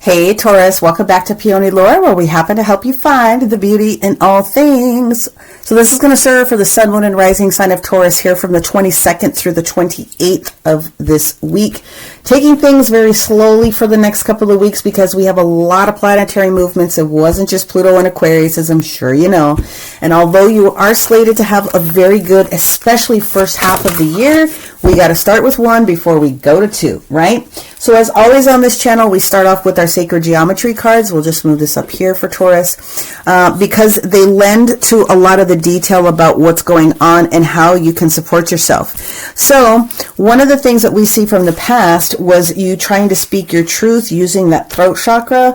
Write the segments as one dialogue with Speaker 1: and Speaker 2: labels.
Speaker 1: Hey Taurus, welcome back to Peony Lore, where we happen to help you find the beauty in all things. So this is going to serve for the Sun, Moon, and Rising sign of Taurus here from the 22nd through the 28th of this week. Taking things very slowly for the next couple of weeks because we have a lot of planetary movements. It wasn't just Pluto and Aquarius, as I'm sure you know. And although you are slated to have a very good, especially first half of the year, we got to start with one before we go to two, right? So as always on this channel, we start off with our sacred geometry cards. We'll just move this up here for Taurus because they lend to a lot of the detail about what's going on and how you can support yourself. So one of the things that we see from the past was you trying to speak your truth using that throat chakra.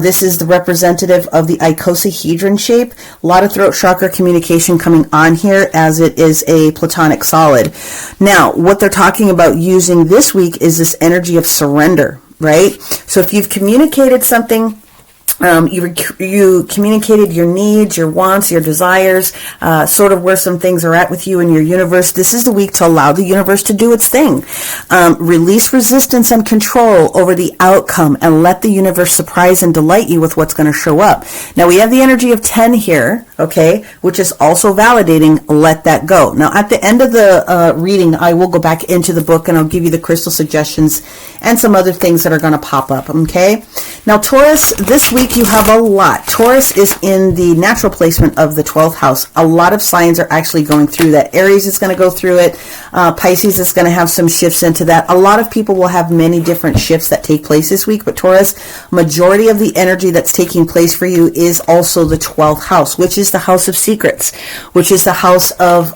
Speaker 1: This is the representative of the icosahedron shape. A lot of throat chakra communication coming on here as it is a platonic solid. Now, what they're talking about using this week is this energy of surrender, right? So if you've communicated something, you communicated your needs, your wants, your desires, sort of where some things are at with you in your universe. This is the week to allow the universe to do its thing. Release resistance and control over the outcome and let the universe surprise and delight you with what's going to show up. Now we have the energy of 10 here, okay, which is also validating, let that go. Now at the end of the reading, I will go back into the book and I'll give you the crystal suggestions and some other things that are going to pop up, okay? Now Taurus, this week you have a lot. Taurus is in the natural placement of the 12th house. A lot of signs are actually going through that. Aries is going to go through it. Pisces is going to have some shifts into that. A lot of people will have many different shifts that take place this week, but Taurus, majority of the energy that's taking place for you is also the 12th house, which is the house of secrets, which is the house of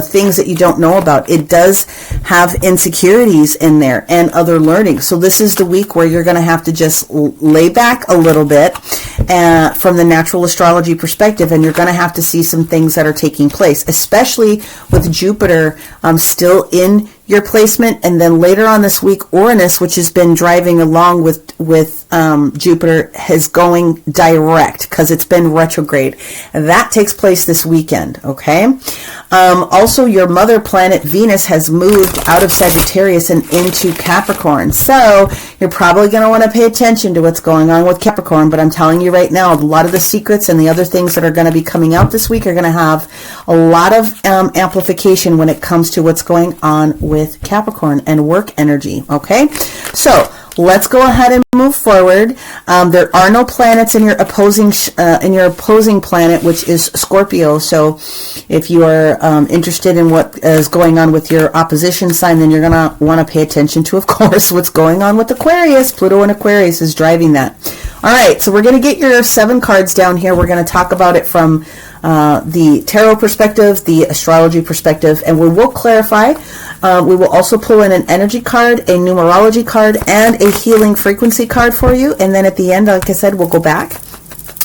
Speaker 1: things that you don't know about. It does have insecurities in there and other learning. So this is the week where you're going to have to just lay back a little bit from the natural astrology perspective, and you're going to have to see some things that are taking place, especially with Jupiter still in your placement, and then later on this week Uranus, which has been driving along with Jupiter, is going direct because it's been retrograde. That takes place this weekend, okay? Also, your mother planet Venus has moved out of Sagittarius and into Capricorn, so you're probably going to want to pay attention to what's going on with Capricorn. But I'm telling you right now, a lot of the secrets and the other things that are going to be coming out this week are going to have a lot of amplification when it comes to what's going on with Capricorn and work energy, okay? So let's go ahead and move forward. There are no planets in your opposing planet, which is Scorpio. So if you are interested in what is going on with your opposition sign, then you're going to want to pay attention to, of course, what's going on with Aquarius. Pluto and Aquarius is driving that. All right, so we're going to get your 7 cards down here. We're going to talk about it from the tarot perspective, the astrology perspective, and we will clarify. We will also pull in an energy card, a numerology card, and a healing frequency card for you. And then at the end, like I said, we'll go back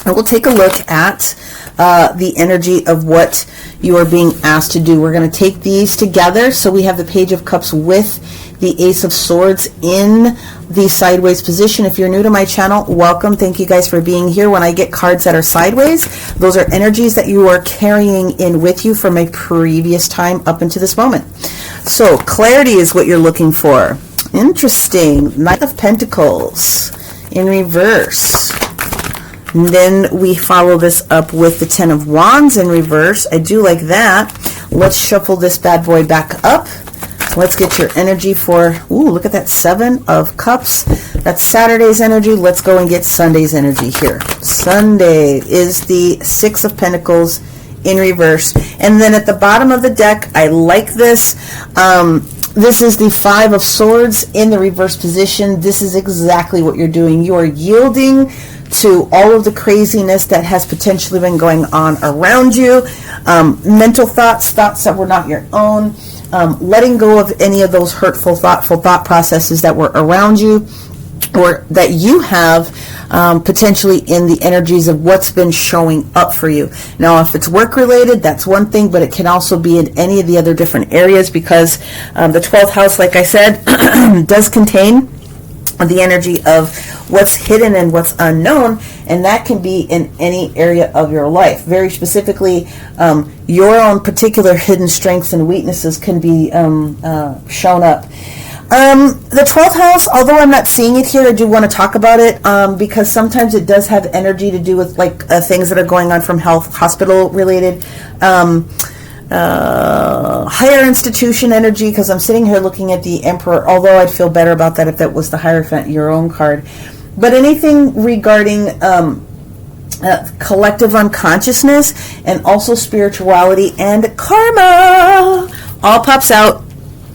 Speaker 1: and we'll take a look at the energy of what you are being asked to do. We're going to take these together. So we have the Page of Cups with the Ace of Swords in the sideways position. If you're new to my channel, welcome. Thank you guys for being here. When I get cards that are sideways, those are energies that you are carrying in with you from a previous time up into this moment. So clarity is what you're looking for. Interesting. Knight of Pentacles in reverse. And then we follow this up with the 10 of Wands in reverse. I do like that. Let's shuffle this bad boy back up. Let's get your energy for, ooh, look at that 7 of Cups. That's Saturday's energy. Let's go and get Sunday's energy here. Sunday is the 6 of Pentacles in reverse. And then at the bottom of the deck, I like this. This is the 5 of Swords in the reverse position. This is exactly what you're doing. You are yielding to all of the craziness that has potentially been going on around you. Mental thoughts that were not your own. Letting go of any of those hurtful, thoughtful thought processes that were around you or that you have potentially in the energies of what's been showing up for you. Now, if it's work related, that's one thing, but it can also be in any of the other different areas because the 12th house, like I said, does contain the energy of what's hidden and what's unknown, and that can be in any area of your life. Very specifically, your own particular hidden strengths and weaknesses can be shown up. The 12th house, although I'm not seeing it here, I do want to talk about it because sometimes it does have energy to do with like things that are going on from health, hospital related, higher institution energy, because I'm sitting here looking at the Emperor, although I'd feel better about that if that was the Hierophant, your own card. But anything regarding collective unconsciousness and also spirituality and karma all pops out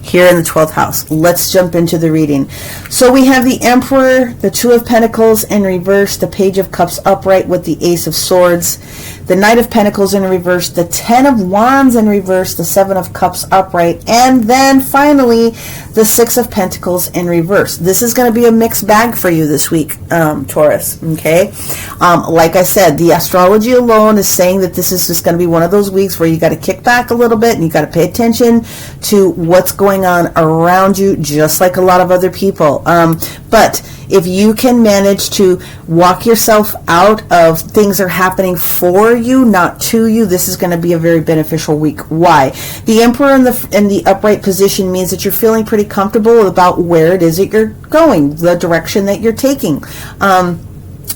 Speaker 1: here in the 12th house. Let's jump into the reading. So we have the Emperor, the Two of Pentacles in reverse, the Page of Cups upright with the Ace of Swords, the Knight of Pentacles in reverse, the Ten of Wands in reverse, the Seven of Cups upright, and then finally the Six of Pentacles in reverse. This is going to be a mixed bag for you this week, Taurus, okay? Like I said, the astrology alone is saying that this is just going to be one of those weeks where you got to kick back a little bit and you got to pay attention to what's going on around you, just like a lot of other people. But if you can manage to walk yourself out of things are happening for you, not to you, this is going to be a very beneficial week. Why? The Emperor in the upright position means that you're feeling pretty comfortable about where it is that you're going, the direction that you're taking.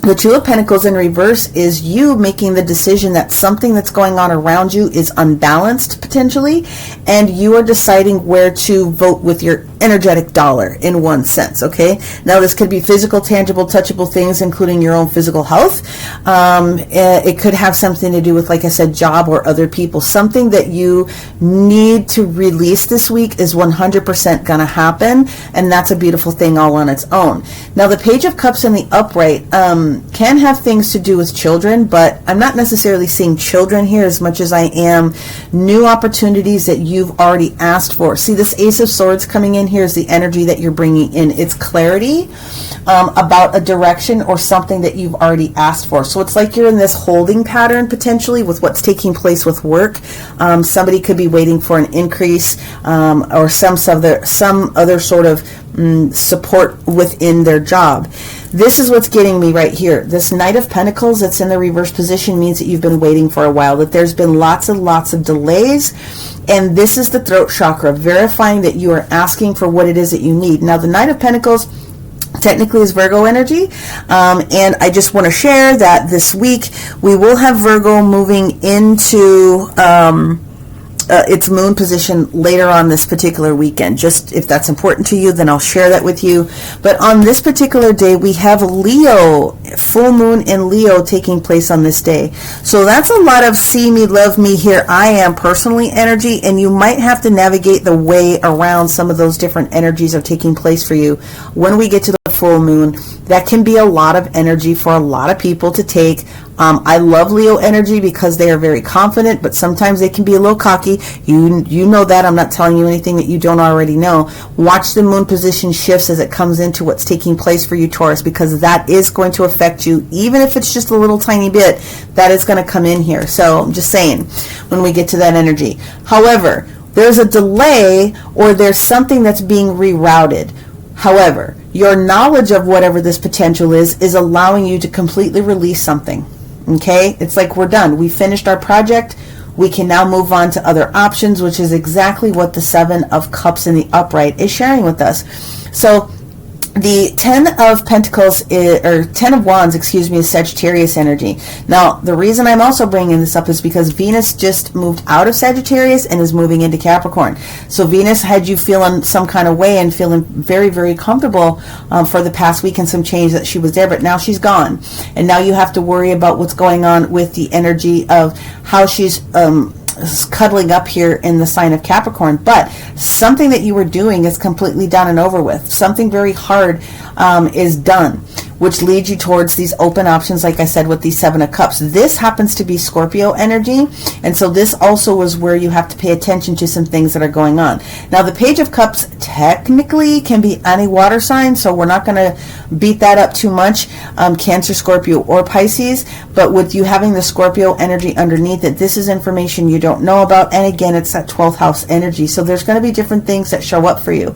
Speaker 1: The Two of Pentacles in reverse is you making the decision that something that's going on around you is unbalanced potentially, and you are deciding where to vote with your energetic dollar in one sense, okay? Now this could be physical, tangible, touchable things, including your own physical health. It could have something to do with, like I said, job or other people. Something that you need to release this week is 100% going to happen, and that's a beautiful thing all on its own. Now the Page of Cups in the upright can have things to do with children, but I'm not necessarily seeing children here as much as I am new opportunities that you've already asked for. See, this Ace of Swords coming in here is the energy that you're bringing in. It's clarity about a direction or something that you've already asked for. So it's like you're in this holding pattern potentially with what's taking place with work. Somebody could be waiting for an increase or some other sort of support within their job. This is what's getting me right here. This Knight of Pentacles that's in the reverse position means that you've been waiting for a while, that there's been lots and lots of delays, and this is the throat chakra, verifying that you are asking for what it is that you need. Now the Knight of Pentacles technically is Virgo energy, and I just want to share that this week we will have Virgo moving into its moon position later on this particular weekend. Just if that's important to you, then I'll share that with you. But on this particular day, we have Leo, full moon in Leo taking place on this day. So that's a lot of see me, love me, here I am personally energy, and you might have to navigate the way around some of those different energies are taking place for you. When we get to the full moon, that can be a lot of energy for a lot of people to take. I love Leo energy because they are very confident, but sometimes they can be a little cocky. You know that. I'm not telling you anything that you don't already know. Watch the moon position shifts as it comes into what's taking place for you, Taurus, because that is going to affect you, even if it's just a little tiny bit. That is going to come in here. So I'm just saying, when we get to that energy. However, there's a delay or there's something that's being rerouted. However, your knowledge of whatever this potential is allowing you to completely release something. Okay, it's like we're done. We finished our project. We can now move on to other options, which is exactly what the Seven of Cups in the upright is sharing with us. So the Ten of Pentacles, or Ten of Wands, excuse me, is Sagittarius energy. Now, the reason I'm also bringing this up is because Venus just moved out of Sagittarius and is moving into Capricorn. So Venus had you feeling some kind of way and feeling very, very comfortable for the past week and some change that she was there, but now she's gone. And now you have to worry about what's going on with the energy of how she's cuddling up here in the sign of Capricorn. But something that you were doing is completely done and over with. Something very hard is done, which leads you towards these open options, like I said, with these Seven of Cups. This happens to be Scorpio energy, and so this also is where you have to pay attention to some things that are going on. Now, the Page of Cups technically can be any water sign, so we're not going to beat that up too much, Cancer, Scorpio, or Pisces, but with you having the Scorpio energy underneath it, this is information you don't know about, and again, it's that 12th house energy, so there's going to be different things that show up for you.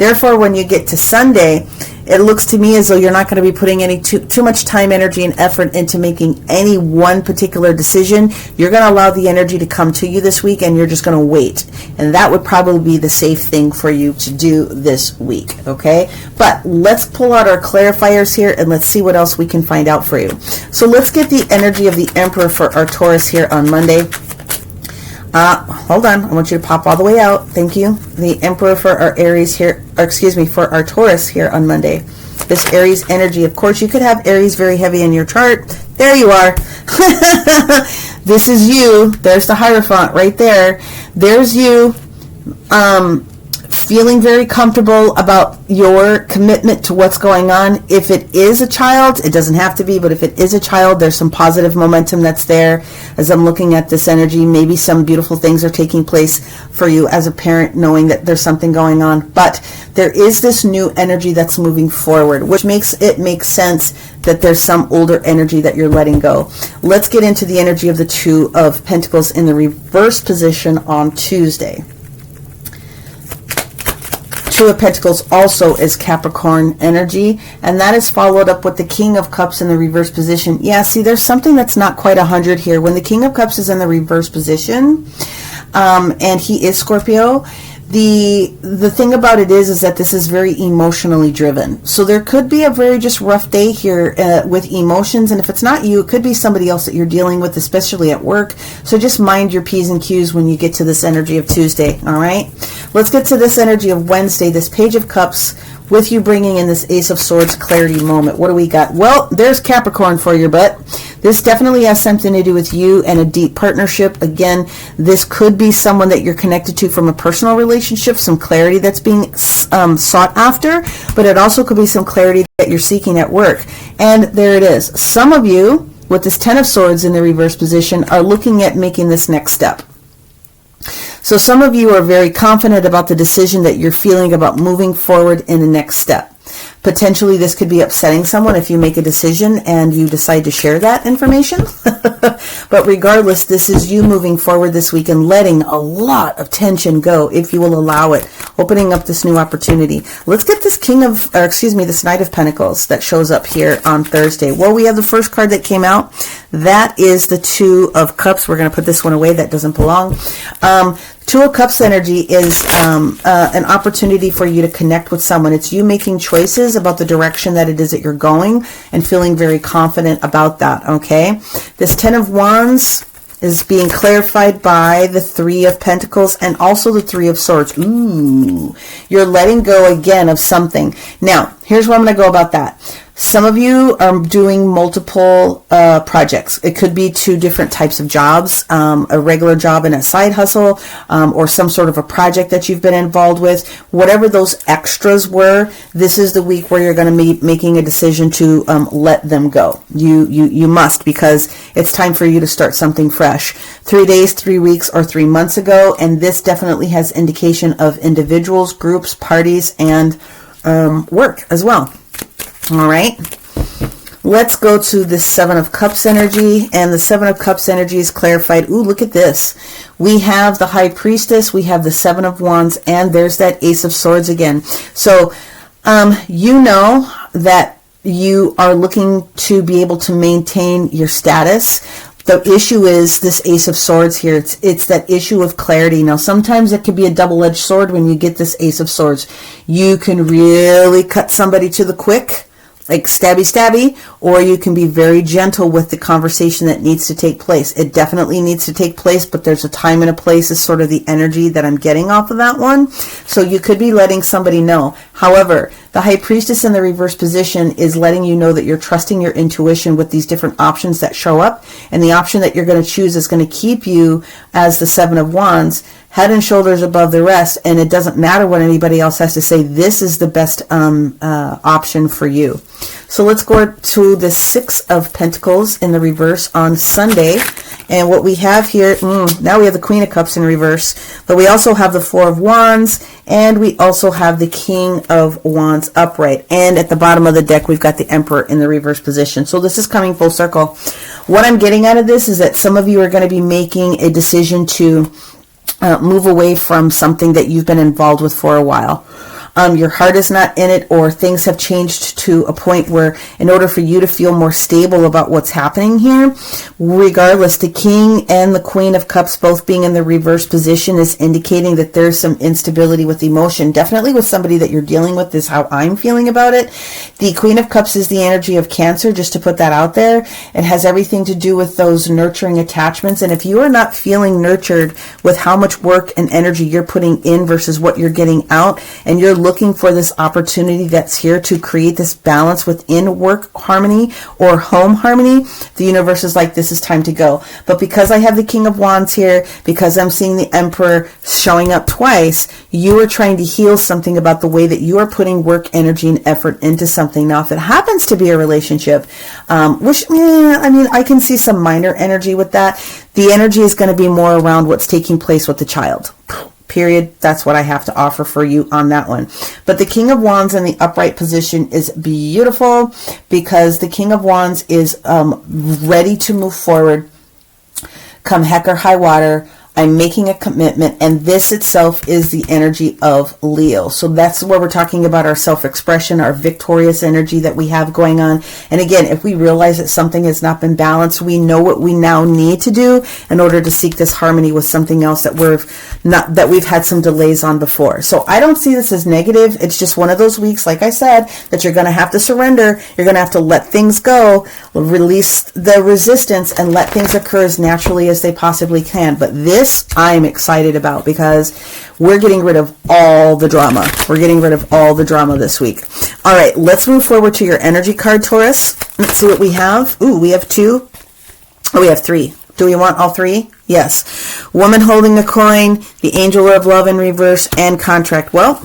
Speaker 1: Therefore, when you get to Sunday, it looks to me as though you're not going to be putting any too much time, energy, and effort into making any one particular decision. You're going to allow the energy to come to you this week, and you're just going to wait. And that would probably be the safe thing for you to do this week, okay? But let's pull out our clarifiers here, and let's see what else we can find out for you. So let's get the energy of the Emperor for our Taurus here on Monday. Hold on. I want you to pop all the way out. Thank you. The Emperor for our Aries here, or excuse me, for our Taurus here on Monday. This Aries energy. Of course, you could have Aries very heavy in your chart. There you are. This is you. There's the Hierophant right there. There's you. Feeling very comfortable about your commitment to what's going on. If it is a child, it doesn't have to be, but if it is a child, there's some positive momentum that's there. As I'm looking at this energy, maybe some beautiful things are taking place for you as a parent, knowing that there's something going on. But there is this new energy that's moving forward, which makes it make sense that there's some older energy that you're letting go. Let's get into the energy of the Two of Pentacles in the reverse position on Tuesday. Two of Pentacles also is Capricorn energy, and that is followed up with the King of Cups in the reverse position. Yeah, see, there's something that's not quite 100 here. When the King of Cups is in the reverse position, and he is Scorpio, the thing about it is that this is very emotionally driven. So there could be a very just rough day here with emotions, and if it's not you, it could be somebody else that you're dealing with, especially at work. So just mind your P's and Q's when you get to this energy of Tuesday, all right? Let's get to this energy of Wednesday, this Page of Cups, with you bringing in this Ace of Swords clarity moment. What do we got? Well, there's Capricorn for your butt. This definitely has something to do with you and a deep partnership. Again, this could be someone that you're connected to from a personal relationship, some clarity that's being sought after, but it also could be some clarity that you're seeking at work. And there it is. Some of you, with this Ten of Swords in the reverse position, are looking at making this next step. So some of you are very confident about the decision that you're feeling about moving forward in the next step. Potentially this could be upsetting someone if you make a decision and you decide to share that information. But regardless, this is you moving forward this week and letting a lot of tension go, if you will allow it, opening up this new opportunity. Let's get this this Knight of Pentacles that shows up here on Thursday. Well, we have the first card that came out. That is the Two of Cups. We're going to put this one away. That doesn't belong. Two of Cups energy is an opportunity for you to connect with someone. It's you making choices about the direction that it is that you're going and feeling very confident about that, okay? This Ten of Wands is being clarified by the Three of Pentacles and also the Three of Swords. Ooh, you're letting go again of something. Now, here's where I'm going to go about that. Some of you are doing multiple projects. It could be two different types of jobs, a regular job and a side hustle, or some sort of a project that you've been involved with. Whatever those extras were, this is the week where you're going to be making a decision to let them go. You must, because it's time for you to start something fresh. 3 days, 3 weeks, or 3 months ago, and this definitely has indication of individuals, groups, parties, and work as well. All right, let's go to the Seven of Cups energy, and the Seven of Cups energy is clarified. Ooh, look at this. We have the High Priestess, we have the Seven of Wands, and there's that Ace of Swords again. So you know that you are looking to be able to maintain your status. The issue is this Ace of Swords here. It's that issue of clarity. Now, sometimes it could be a double-edged sword when you get this Ace of Swords. You can really cut somebody to the quick, like stabby, or you can be very gentle with the conversation that needs to take place. It definitely needs to take place, but there's a time and a place is sort of the energy that I'm getting off of that one. So you could be letting somebody know. However, the High Priestess in the reverse position is letting you know that you're trusting your intuition with these different options that show up, and the option that you're going to choose is going to keep you as the Seven of Wands, head and shoulders above the rest, and it doesn't matter what anybody else has to say. This is the best option for you. So let's go to the Six of Pentacles in the reverse on Sunday. And what we have here, now we have the Queen of Cups in reverse, but we also have the Four of Wands, and we also have the King of Wands upright. And at the bottom of the deck, we've got the Emperor in the reverse position. So this is coming full circle. What I'm getting out of this is that some of you are going to be making a decision to move away from something that you've been involved with for a while. your heart is not in it, or things have changed to a point where in order for you to feel more stable about what's happening here, regardless, the King and the Queen of Cups both being in the reverse position is indicating that there's some instability with emotion. Definitely with somebody that you're dealing with is how I'm feeling about it. The Queen of Cups is the energy of Cancer, just to put that out there. It has everything to do with those nurturing attachments. And if you are not feeling nurtured with how much work and energy you're putting in versus what you're getting out, and you're looking for this opportunity that's here to create this balance within work harmony or home harmony, the universe is like, this is time to go. But because I have the King of Wands here, because I'm seeing the Emperor showing up twice, you are trying to heal something about the way that you are putting work, energy, and effort into something. Now, if it happens to be a relationship, I can see some minor energy with that. The energy is going to be more around what's taking place with the child. Period. That's what I have to offer for you on that one. But the King of Wands in the upright position is beautiful, because the King of Wands is ready to move forward. Come heck or high water, I'm making a commitment, and this itself is the energy of Leo. So that's where we're talking about our self-expression, our victorious energy that we have going on. And again, if we realize that something has not been balanced, we know what we now need to do in order to seek this harmony with something else that we've had some delays on before. So I don't see this as negative. It's just one of those weeks, like I said, that you're going to have to surrender. You're going to have to let things go, release the resistance, and let things occur as naturally as they possibly can. But this I'm excited about, because we're getting rid of all the drama. We're getting rid of all the drama this week. All right, let's move forward to your energy card, Taurus. Let's see what we have. Ooh, we have 2. Oh, we have 3. Do we want all 3? Yes. Woman holding the coin, the angel of love in reverse, and contract. Well,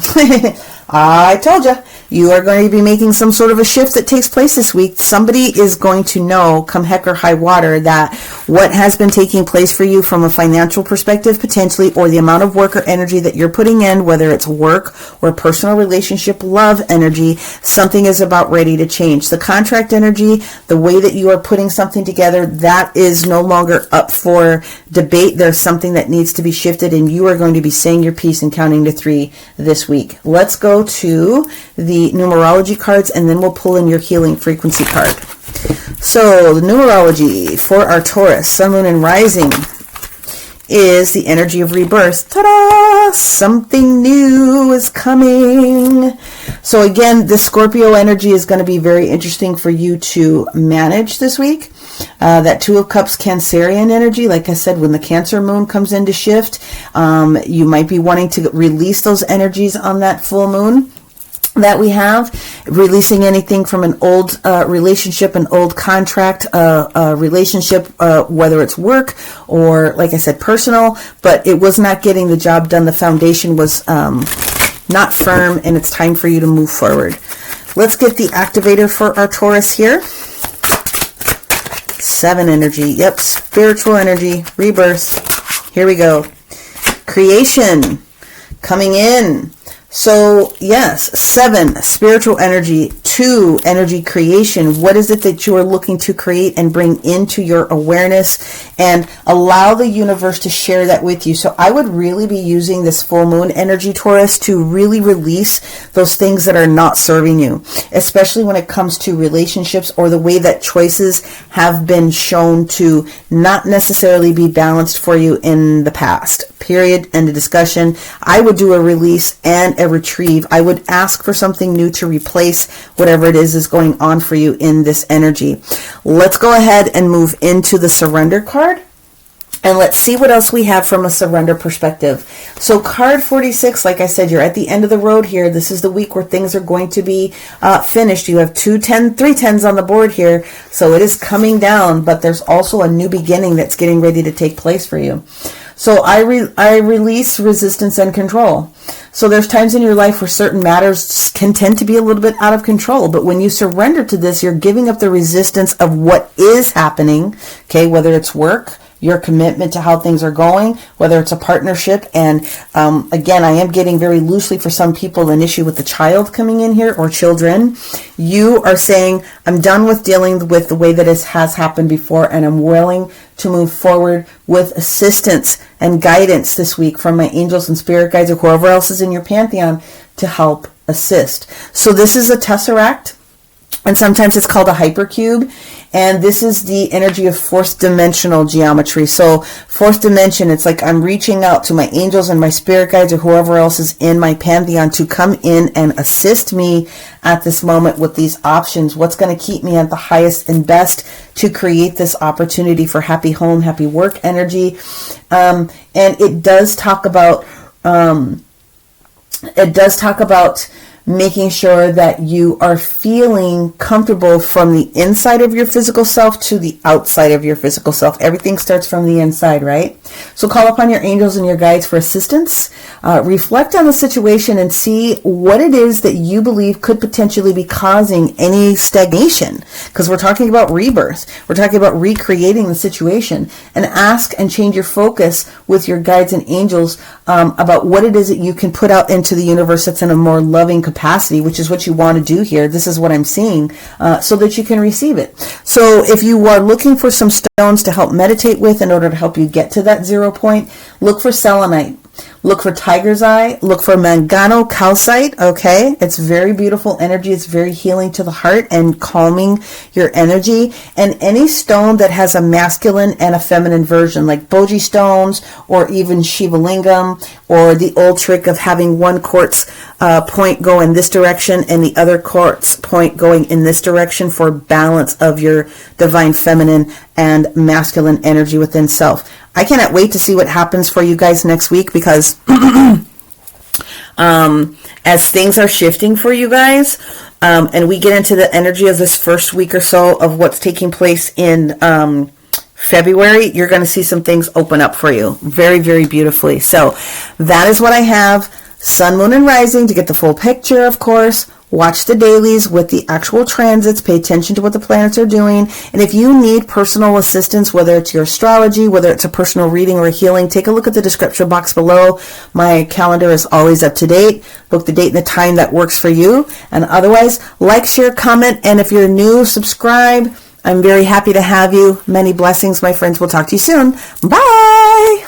Speaker 1: I told you. You are going to be making some sort of a shift that takes place this week. Somebody is going to know, come heck or high water, that what has been taking place for you from a financial perspective, potentially, or the amount of work or energy that you're putting in, whether it's work or personal relationship, love energy, something is about ready to change. The contract energy, the way that you are putting something together, that is no longer up for debate. There's something that needs to be shifted, and you are going to be saying your piece and counting to 3 this week. Let's go to the numerology cards, and then we'll pull in your healing frequency card. So the numerology for our Taurus, Sun, Moon, and Rising is the energy of rebirth. Ta-da! Something new is coming. So again, the Scorpio energy is going to be very interesting for you to manage this week. That 2 of Cups Cancerian energy, like I said, when the Cancer moon comes into shift, you might be wanting to release those energies on that full moon that we have, releasing anything from an old relationship, an old contract, relationship, whether it's work or, like I said, personal, but it was not getting the job done. The foundation was not firm, and it's time for you to move forward. Let's get the activator for our Taurus here. 7 energy. Yep, spiritual energy, rebirth. Here we go. Creation coming in. So yes, 7, spiritual energy, 2, energy creation. What is it that you are looking to create and bring into your awareness, and allow the universe to share that with you? So I would really be using this full moon energy, Taurus, to really release those things that are not serving you, especially when it comes to relationships or the way that choices have been shown to not necessarily be balanced for you in the past. Period. End of discussion. I would do a release and a retrieve. I would ask for something new to replace whatever it is going on for you in this energy. Let's go ahead and move into the surrender card, and let's see what else we have from a surrender perspective. So card 46, like I said, you're at the end of the road here. This is the week where things are going to be finished. You have 3 10s on the board here, so it is coming down, but there's also a new beginning that's getting ready to take place for you. So I release resistance and control. So there's times in your life where certain matters can tend to be a little bit out of control. But when you surrender to this, you're giving up the resistance of what is happening. Okay, whether it's work, your commitment to how things are going, whether it's a partnership. And again, I am getting very loosely for some people an issue with the child coming in here, or children. You are saying, I'm done with dealing with the way that it has happened before, and I'm willing to move forward with assistance and guidance this week from my angels and spirit guides, or whoever else is in your pantheon, to help assist. So this is a tesseract, and sometimes it's called a hypercube, and this is the energy of fourth dimensional geometry. So fourth dimension, it's like I'm reaching out to my angels and my spirit guides or whoever else is in my pantheon to come in and assist me at this moment with these options. What's going to keep me at the highest and best to create this opportunity for happy home, happy work energy. And it does talk about making sure that you are feeling comfortable from the inside of your physical self to the outside of your physical self. Everything starts from the inside, right? So call upon your angels and your guides for assistance. Reflect on the situation and see what it is that you believe could potentially be causing any stagnation. Because we're talking about rebirth. We're talking about recreating the situation. And ask and change your focus with your guides and angels about what it is that you can put out into the universe that's in a more loving capacity, which is what you want to do here. This is what I'm seeing, so that you can receive it. So if you are looking for some stones to help meditate with in order to help you get to that 0 point, look for selenite. Look for tiger's eye. Look for mangano calcite. Okay, it's very beautiful energy. It's very healing to the heart and calming your energy. And any stone that has a masculine and a feminine version, like boji stones or even Shiva lingam, or the old trick of having one quartz point go in this direction and the other quartz point going in this direction for balance of your divine feminine and masculine energy within self. I cannot wait to see what happens for you guys next week, because as things are shifting for you guys, and we get into the energy of this first week or so of what's taking place in February, you're going to see some things open up for you very, very beautifully. So that is what I have. Sun, moon, and rising. To get the full picture, of course, watch the dailies with the actual transits. Pay attention to what the planets are doing. And if you need personal assistance, whether it's your astrology, whether it's a personal reading or a healing, take a look at the description box below. My calendar is always up to date. Book the date and the time that works for you. And otherwise, like, share, comment, and if you're new, subscribe. I'm very happy to have you. Many blessings, my friends. We'll talk to you soon. Bye!